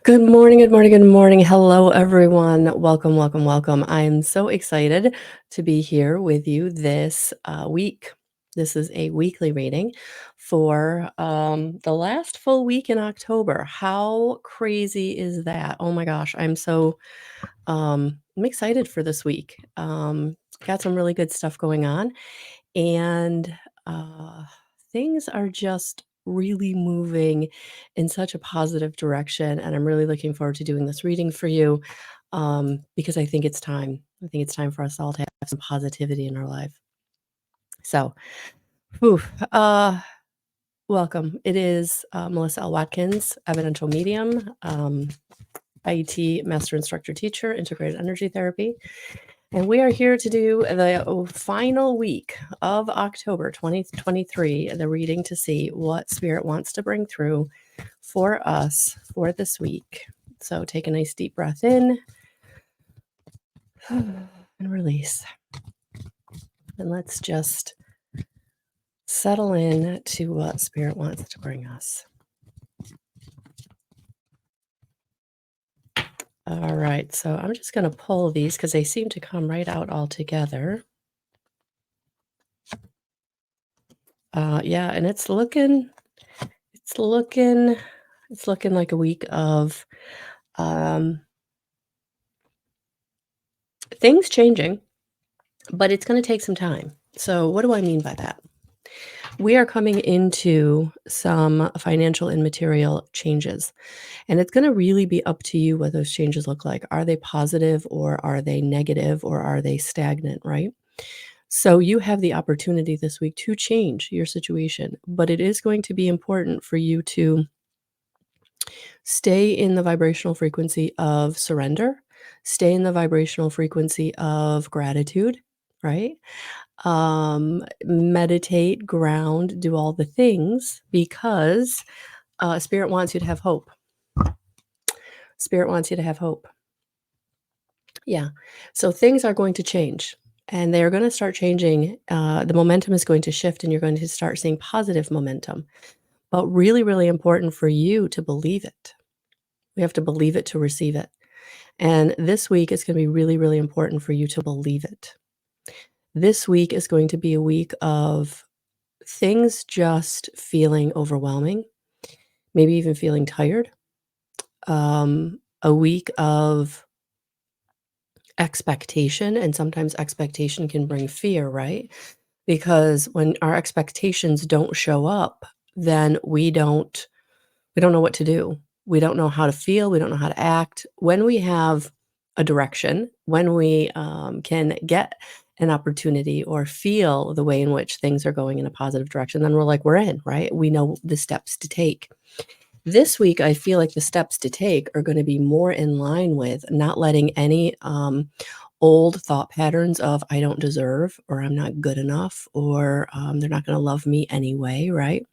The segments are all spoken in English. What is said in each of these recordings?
Good morning, good morning, good morning. Hello, everyone. Welcome, welcome, welcome. I'm so excited to be here with you this week. This is a weekly reading for the last full week in October. How crazy is that? Oh my gosh, I'm excited for this week. Got some really good stuff going on, and uh, things are just really moving in such a positive direction. And I'm really looking forward to doing this reading for you because I think it's time. I think it's time for us all to have some positivity in our life. So, whew, uh, welcome. It is Melissa L. Watkins, evidential medium, IET master instructor teacher, integrated energy therapy. And we are here to do the final week of October 2023, the reading to see what Spirit wants to bring through for us for this week. So take a nice deep breath in and release. And let's just settle in to what Spirit wants to bring us. All right, so I'm just going to pull these because they seem to come right out all together. Yeah, and it's looking like a week of things changing, but it's going to take some time. So what do I mean by that? We are coming into some financial and material changes, and it's going to really be up to you what those changes look like. Are they positive or are they negative or are they stagnant, right? So you have the opportunity this week to change your situation, but it is going to be important for you to stay in the vibrational frequency of surrender, stay in the vibrational frequency of gratitude, right? Meditate, ground, do all the things because Spirit wants you to have hope. Spirit wants you to have hope. Yeah. So things are going to change and they're going to start changing. The momentum is going to shift and you're going to start seeing positive momentum. But really, really important for you to believe it. We have to believe it to receive it. And this week is going to be really, really important for you to believe it. This week is going to be a week of things just feeling overwhelming, maybe even feeling tired. A week of expectation, and sometimes expectation can bring fear, right? Because when our expectations don't show up, then we don't know what to do. We don't know how to feel. We don't know how to act. When we have a direction, when we can get an opportunity or feel the way in which things are going in a positive direction, then we're like, we're in, right? We know the steps to take. This week, I feel like the steps to take are going to be more in line with not letting any old thought patterns of I don't deserve or I'm not good enough or they're not going to love me anyway, right?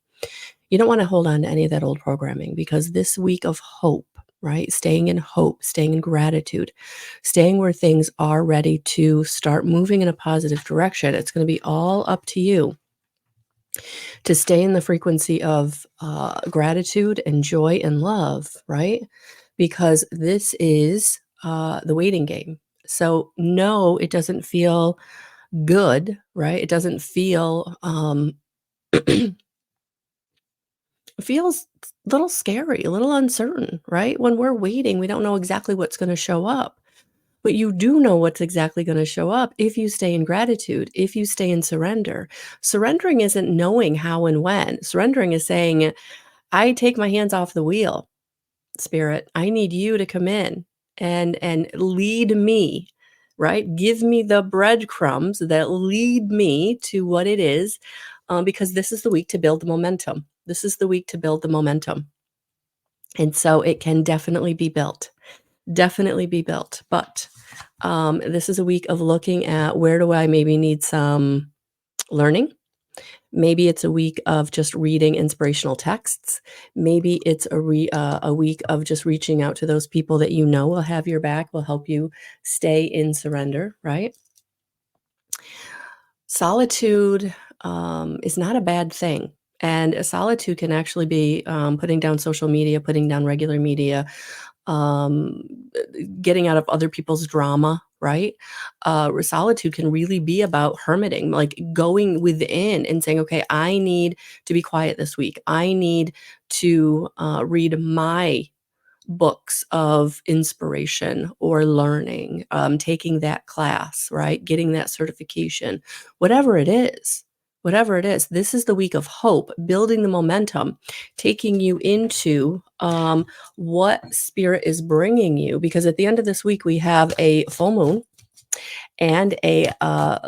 You don't want to hold on to any of that old programming because this week of hope, right? Staying in hope, staying in gratitude, staying where things are ready to start moving in a positive direction. It's going to be all up to you to stay in the frequency of gratitude and joy and love, right? Because this is the waiting game. So, no, it doesn't feel good, right? It doesn't feel feels a little scary, a little uncertain, right? When we're waiting, we don't know exactly what's going to show up. But you do know what's exactly going to show up if you stay in gratitude, if you stay in surrender. Surrendering isn't knowing how and when. Surrendering is saying, I take my hands off the wheel, Spirit. I need you to come in and lead me, right? Give me the breadcrumbs that lead me to what it is, because this is the week to build the momentum. This is the week to build the momentum. And so it can definitely be built. Definitely be built. But this is a week of looking at where do I maybe need some learning. Maybe it's a week of just reading inspirational texts. Maybe it's a week of just reaching out to those people that you know will have your back, will help you stay in surrender, right? Solitude is not a bad thing. And solitude can actually be, putting down social media, putting down regular media, um, getting out of other people's drama, right? Solitude can really be about hermiting, like going within and saying, okay, I need to be quiet this week. I need to read my books of inspiration or learning, taking that class, right? Getting that certification, whatever it is. Whatever it is, this is the week of hope, building the momentum, taking you into what spirit is bringing you. Because at the end of this week, we have a full moon and a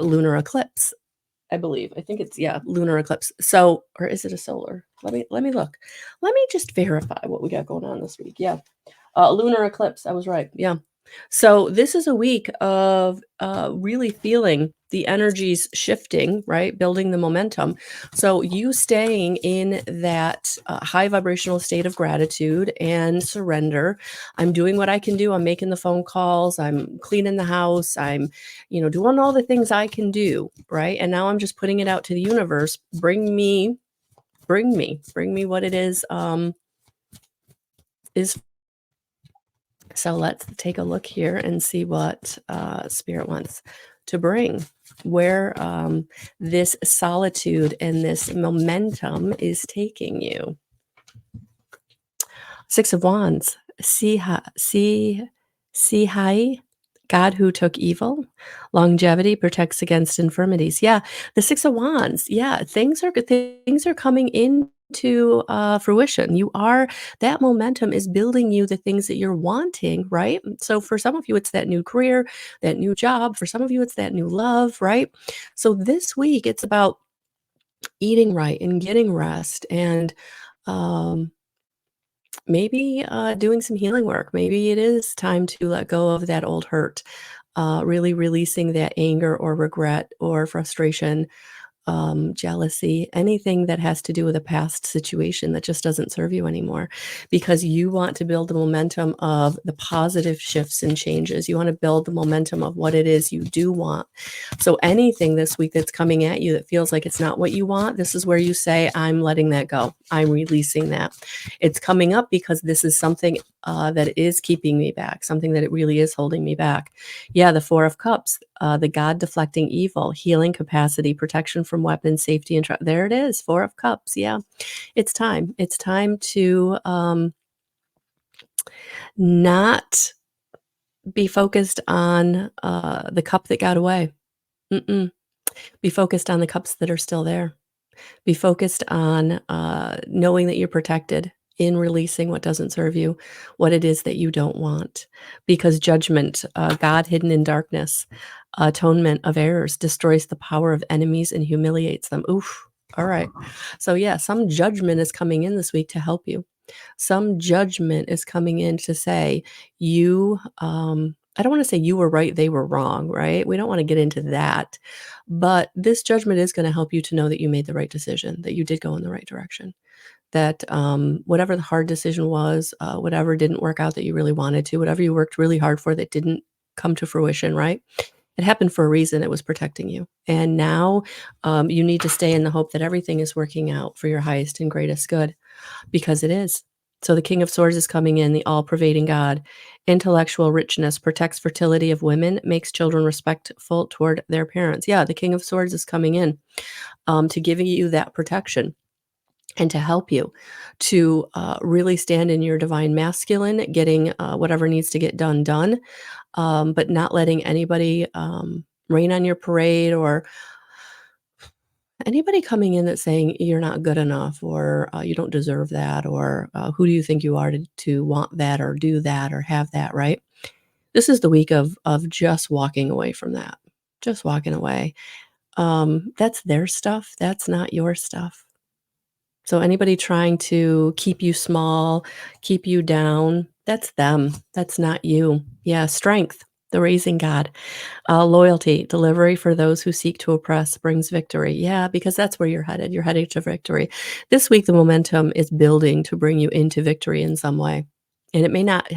lunar eclipse. I believe. I think it's, yeah, lunar eclipse. So, or is it a solar? Let me look. Let me just verify what we got going on this week. Yeah. Lunar eclipse, I was right, yeah. So this is a week of, really feeling the energies shifting, right? Building the momentum. So you staying in that, high vibrational state of gratitude and surrender. I'm doing what I can do. I'm making the phone calls. I'm cleaning the house. I'm, doing all the things I can do, right? And now I'm just putting it out to the universe. Bring me what it is. So let's take a look here and see what Spirit wants to bring, where this solitude and this momentum is taking you. Six of Wands, see high, God who took evil, longevity protects against infirmities. Yeah, the Six of Wands. Yeah, things are coming into fruition. That momentum is building you the things that you're wanting, right? So for some of you, it's that new career, that new job. For some of you, it's that new love, right? So this week, it's about eating right and getting rest and um, maybe doing some healing work. Maybe it is time to let go of that old hurt, really releasing that anger or regret or frustration, jealousy, anything that has to do with a past situation that just doesn't serve you anymore. Because you want to build the momentum of the positive shifts and changes. You want to build the momentum of what it is you do want. So anything this week that's coming at you that feels like it's not what you want, this is where you say, I'm letting that go. I'm releasing that. It's coming up because this is something that is keeping me back, something that it really is holding me back. Yeah, the Four of Cups, the God deflecting evil, healing capacity, protection from weapons, safety, and there it is, Four of Cups. Yeah, it's time. It's time to not be focused on the cup that got away. Mm-mm. Be focused on the cups that are still there. Be focused on knowing that you're protected in releasing what doesn't serve you, what it is that you don't want. Because judgment, God hidden in darkness, atonement of errors destroys the power of enemies and humiliates them. Oof. All right. So, yeah, some judgment is coming in this week to help you. Some judgment is coming in to say, I don't want to say you were right, they were wrong, right? We don't want to get into that. But this judgment is going to help you to know that you made the right decision, that you did go in the right direction, that whatever the hard decision was, whatever didn't work out that you really wanted to, whatever you worked really hard for that didn't come to fruition, right? It happened for a reason. It was protecting you. And now you need to stay in the hope that everything is working out for your highest and greatest good, because it is. So the King of Swords is coming in, the all-pervading God. Intellectual richness protects fertility of women, makes children respectful toward their parents. Yeah, the King of Swords is coming in to give you that protection and to help you to really stand in your divine masculine, getting whatever needs to get done, but not letting anybody rain on your parade, or anybody coming in that's saying you're not good enough, or you don't deserve that, or who do you think you are to want that or do that or have that, right? This is the week of just walking away from that, just walking away. That's their stuff. That's not your stuff. So anybody trying to keep you small, keep you down, that's them. That's not you. Yeah, strength, the raising God. Loyalty, delivery for those who seek to oppress brings victory. Yeah, because that's where you're headed. You're headed to victory. This week, the momentum is building to bring you into victory in some way. And it may not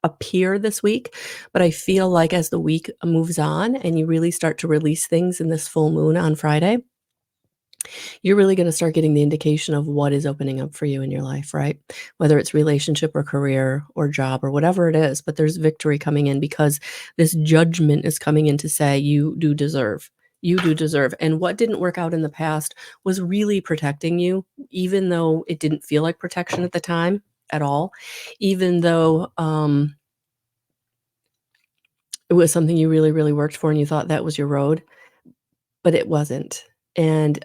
appear this week, but I feel like as the week moves on and you really start to release things in this full moon on Friday, you're really gonna start getting the indication of what is opening up for you in your life, right? Whether it's relationship or career or job or whatever it is, but there's victory coming in because this judgment is coming in to say, "You do deserve. You do deserve." And what didn't work out in the past was really protecting you, even though it didn't feel like protection at the time at all, even though, it was something you really, really worked for and you thought that was your road. But it wasn't, and,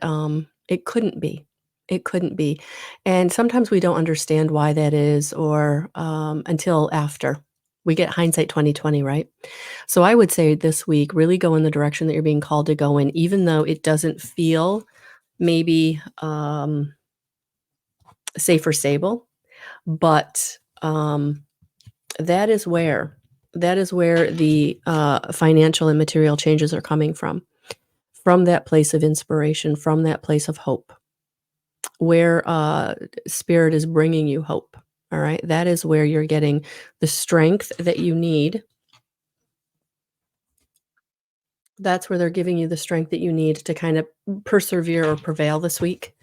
it couldn't be. It couldn't be, and sometimes we don't understand why that is or, until after. We get hindsight 20/20, right? So I would say this week, really go in the direction that you're being called to go in, even though it doesn't feel maybe, safe or stable, but, that is where that is where the, financial and material changes are coming from that place of inspiration, from that place of hope, where spirit is bringing you hope. All right. That is where you're getting the strength that you need. That's where they're giving you the strength that you need to kind of persevere or prevail this week.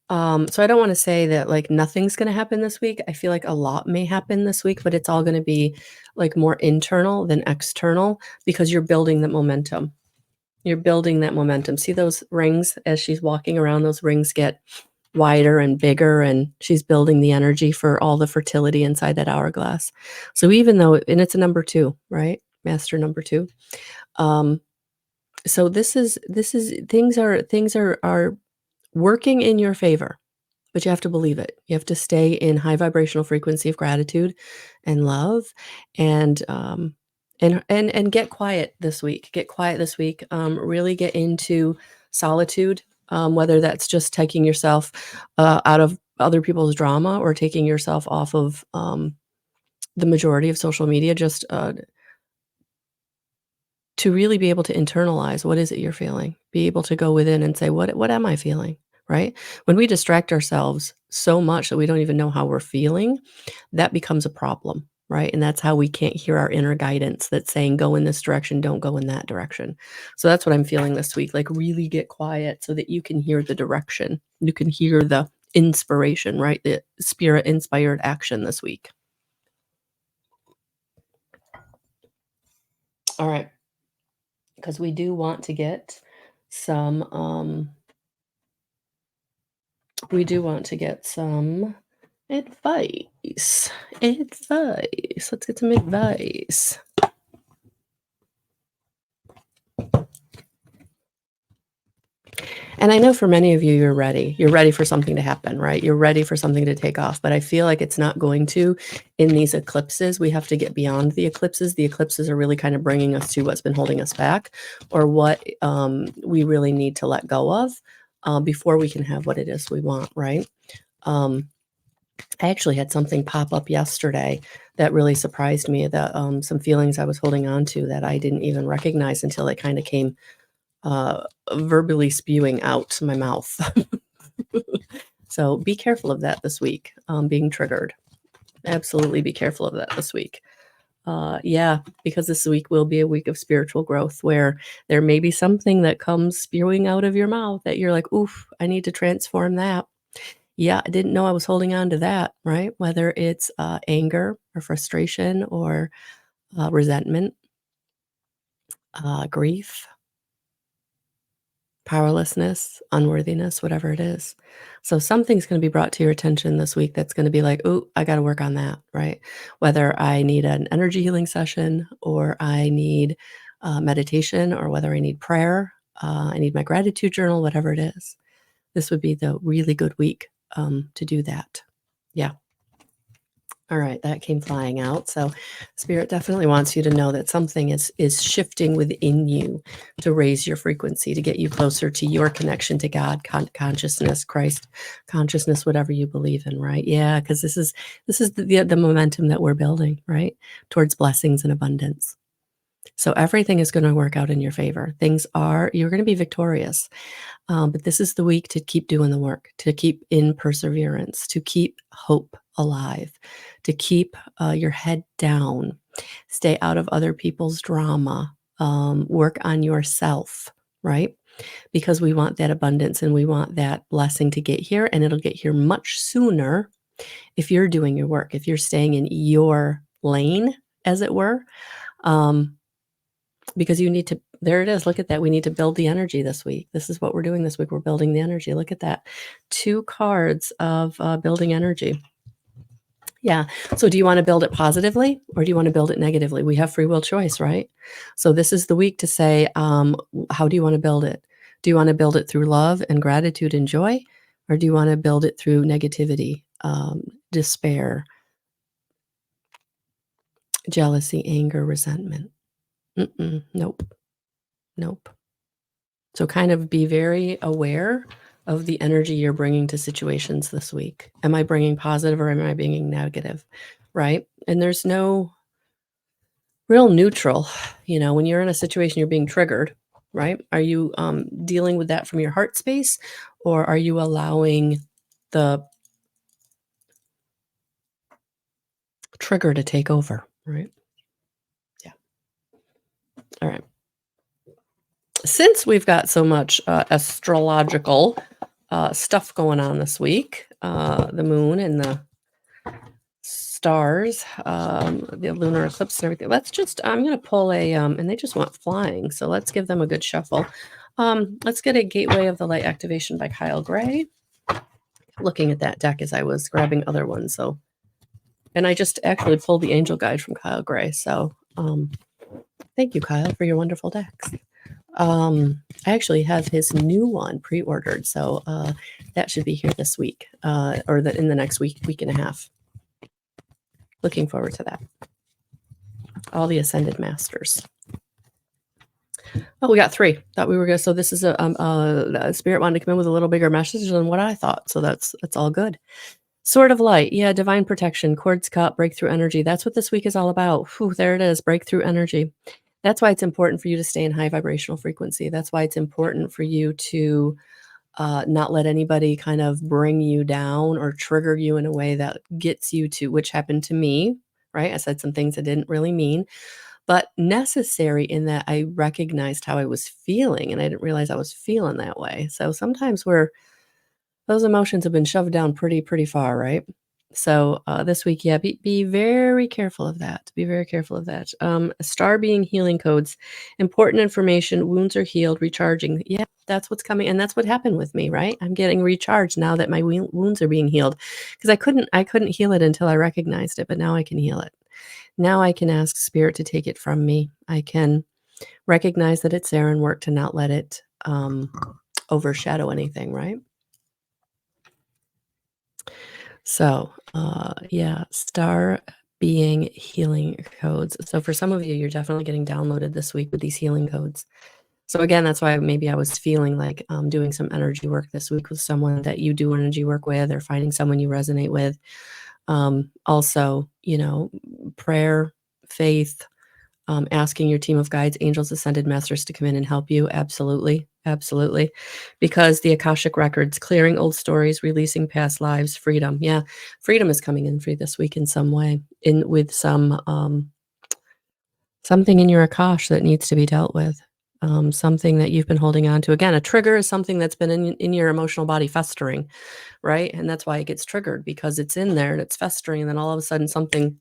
So I don't want to say that like nothing's going to happen this week. I feel like a lot may happen this week, but it's all going to be like more internal than external because you're building that momentum. You're building that momentum. See those rings as she's walking around, those rings get wider and bigger, and she's building the energy for all the fertility inside that hourglass. So even though and it's a number 2, right? Master number 2. Um, so this is things are working in your favor, but you have to believe it. You have to stay in high vibrational frequency of gratitude and love and get quiet this week. Get quiet this week. Really get into solitude, whether that's just taking yourself out of other people's drama or taking yourself off of the majority of social media, just to really be able to internalize what is it you're feeling, be able to go within and say, what am I feeling? Right? When we distract ourselves so much that we don't even know how we're feeling, that becomes a problem, right? And that's how we can't hear our inner guidance that's saying, go in this direction, don't go in that direction. So that's what I'm feeling this week. Like, really get quiet so that you can hear the direction. You can hear the inspiration, right? The spirit inspired action this week. All right. Because we do want to get some, we do want to get some advice. Advice. Let's get some advice. And I know for many of you, you're ready. You're ready for something to happen, right? You're ready for something to take off. But I feel like it's not going to in these eclipses. We have to get beyond the eclipses. The eclipses are really kind of bringing us to what's been holding us back or what we really need to let go of before we can have what it is we want, right? Um, I actually had something pop up yesterday that really surprised me, that some feelings I was holding on to that I didn't even recognize until it kind of came uh, verbally spewing out my mouth. So be careful of that this week, being triggered. Absolutely be careful of that this week. Yeah, because this week will be a week of spiritual growth where there may be something that comes spewing out of your mouth that you're like, oof, I need to transform that. Yeah, I didn't know I was holding on to that, right? Whether it's anger or frustration or resentment, grief, powerlessness, unworthiness, whatever it is. So something's going to be brought to your attention this week that's going to be like, oh, I got to work on that, right? Whether I need an energy healing session or I need meditation or whether I need prayer, I need my gratitude journal, whatever it is. This would be the really good week to do that. Yeah. All right, that came flying out. So spirit definitely wants you to know that something is shifting within you to raise your frequency, to get you closer to your connection to God, consciousness, Christ, consciousness, whatever you believe in, right? Yeah, because this is the momentum that we're building, right? Towards blessings and abundance. So everything is going to work out in your favor. You're going to be victorious. But this is the week to keep doing the work, to keep in perseverance, to keep hope alive, to keep your head down, stay out of other people's drama, work on yourself, right? because we want that abundance and we want that blessing to get here, and it'll get here much sooner if you're doing your work, if you're staying in your lane, as it were, um, because you need to there it is, look at that, we need to build the energy this week. This is what we're doing this week, we're building the energy, look at that. 2 cards of, building energy. Yeah, so do you wanna build it positively or do you wanna build it negatively? We have free will choice, right? So this is the week to say, how do you wanna build it? Do you wanna build it through love and gratitude and joy, or do you wanna build it through negativity, despair, jealousy, anger, resentment? Nope, nope. So kind of be very aware of the energy you're bringing to situations this week. Am I bringing positive or am I bringing negative? Right? And there's no real neutral. When you're in a situation, you're being triggered, right? Are you dealing with that from your heart space, or are you allowing the trigger to take over? Right? Yeah. All right. Since we've got so much astrological stuff going on this week, the moon and the stars, the lunar eclipse and everything. I'm going to pull and they just want flying. So let's give them a good shuffle. Let's get a Gateway of the Light activation by Kyle Gray. Looking at that deck as I was grabbing other ones. And I just actually pulled the angel guide from Kyle Gray. So thank you, Kyle, for your wonderful decks. I actually have his new one pre-ordered. So that should be here this week in the next week and a half. Looking forward to that. All the Ascended Masters. Oh, we got 3. Thought we were going to. So this is a spirit wanted to come in with a little bigger message than what I thought. So that's all good. Sword of Light. Yeah, divine protection, cords cut, breakthrough energy. That's what this week is all about. Whew, there it is, breakthrough energy. That's why it's important for you to stay in high vibrational frequency. That's why it's important for you to not let anybody kind of bring you down or trigger you in a way that gets you to, which happened to me, right? I said some things I didn't really mean, but necessary in that I recognized how I was feeling and I didn't realize I was feeling that way. So sometimes those emotions have been shoved down pretty far, right? So this week, yeah, be very careful of that. Be very careful of that. Star being healing codes, important information. Wounds are healed, recharging. Yeah, that's what's coming, and that's what happened with me, right? I'm getting recharged now that my wounds are being healed, because I couldn't heal it until I recognized it, but now I can heal it. Now I can ask Spirit to take it from me. I can recognize that it's there and work to not let it overshadow anything, right? So, yeah, star being healing codes. So for some of you, you're definitely getting downloaded this week with these healing codes. So again, that's why maybe I was feeling like doing some energy work this week with someone that you do energy work with, or finding someone you resonate with. Also, prayer, faith, asking your team of guides, angels, ascended masters to come in and help you. Absolutely. Absolutely. Because the Akashic records, clearing old stories, releasing past lives, freedom. Yeah. Freedom is coming in for you this week in some way, with something in your Akash that needs to be dealt with. Something that you've been holding on to. Again, a trigger is something that's been in your emotional body festering, right? And that's why it gets triggered, because it's in there and it's festering, and then all of a sudden something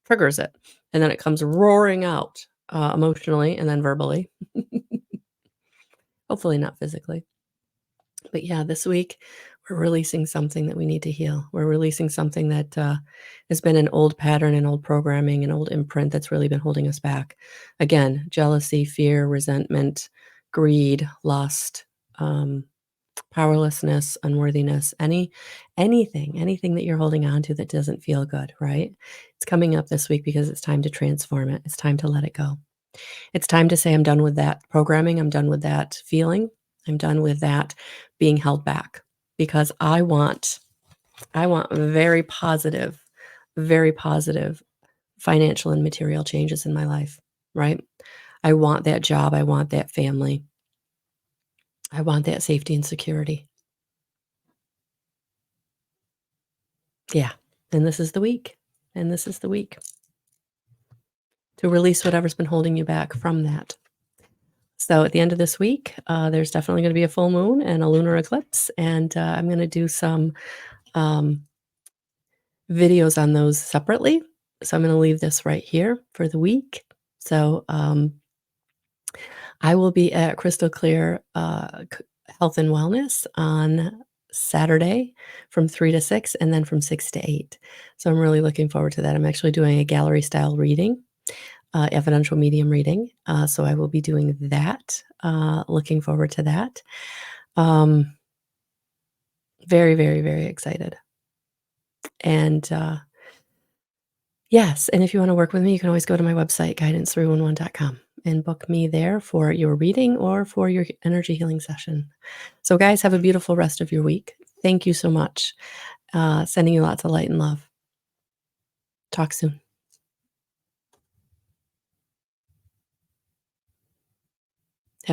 triggers it, and then it comes roaring out emotionally and then verbally. Hopefully not physically. But yeah, this week we're releasing something that we need to heal. We're releasing something that has been an old pattern, an old programming, an old imprint that's really been holding us back. Again, jealousy, fear, resentment, greed, lust, powerlessness, unworthiness, anything that you're holding on to that doesn't feel good, right? It's coming up this week because it's time to transform it. It's time to let it go. It's time to say, I'm done with that programming. I'm done with that feeling. I'm done with that being held back, because I want very positive financial and material changes in my life, right? I want that job. I want that family. I want that safety and security. Yeah. And this is the week. And this is the week to release whatever's been holding you back from that. So at the end of this week, there's definitely gonna be a full moon and a lunar eclipse, and, I'm gonna do some, um, videos on those separately. So I'm gonna leave this right here for the week. So, I will be at Crystal Clear, Health and Wellness on Saturday from 3 to 6 and then from 6 to 8. So I'm really looking forward to that. I'm actually doing a gallery style reading, evidential medium reading. So I will be doing that. Looking forward to that. Um, very, very, very excited. And yes, and if you want to work with me, you can always go to my website, guidance311.com, and book me there for your reading or for your energy healing session. So, guys, have a beautiful rest of your week. Thank you so much. Sending you lots of light and love. Talk soon.